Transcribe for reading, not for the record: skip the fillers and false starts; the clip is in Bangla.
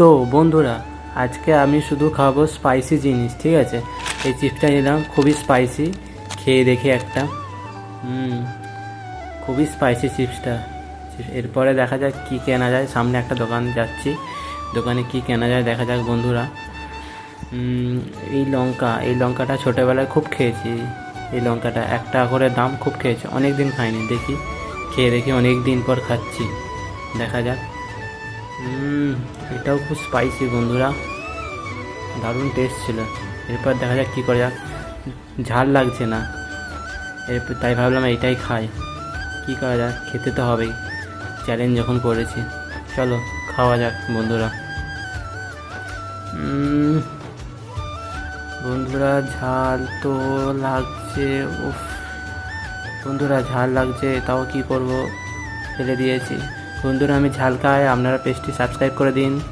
তো বন্ধুরা, আজকে আমি শুধু খাবো স্পাইসি জিনিস, ঠিক আছে। এই চিপসটা নিলাম, খুবই স্পাইসি। খেয়ে দেখি একটা। খুবই স্পাইসি চিপসটা। এরপরে দেখা যাক কী কেনা যায়। সামনে একটা দোকান যাচ্ছি, দোকানে কি কেনা যায় দেখা যাক বন্ধুরা। এই লঙ্কাটা ছোটোবেলায় খুব খেয়েছি। এই লঙ্কাটা 1 টাকা করে দাম, খুব খেয়েছি, অনেক দিন খাইনি। দেখি খেয়ে দেখি, অনেক দিন পর খাচ্ছি, দেখা যাক। এটাও খুব স্পাইসি বন্ধুরা, দারুণ টেস্ট ছিল। এরপর দেখা যাক কী করা যাক। ঝাল লাগছে না, এরপর তাই ভাবলাম এইটাই খাই। কী করা যাক, খেতে তো হবেই, চ্যালেঞ্জ যখন করেছি। চলো খাওয়া যাক বন্ধুরা। বন্ধুরা ঝাল তো লাগছে, উফ বন্ধুরা ঝাল লাগছে, তাও কি করব, ফেলে দিয়েছি। বন্ধুরা আমি ঝাল খাই, আপনারা পেজটি সাবস্ক্রাইব করে দিন।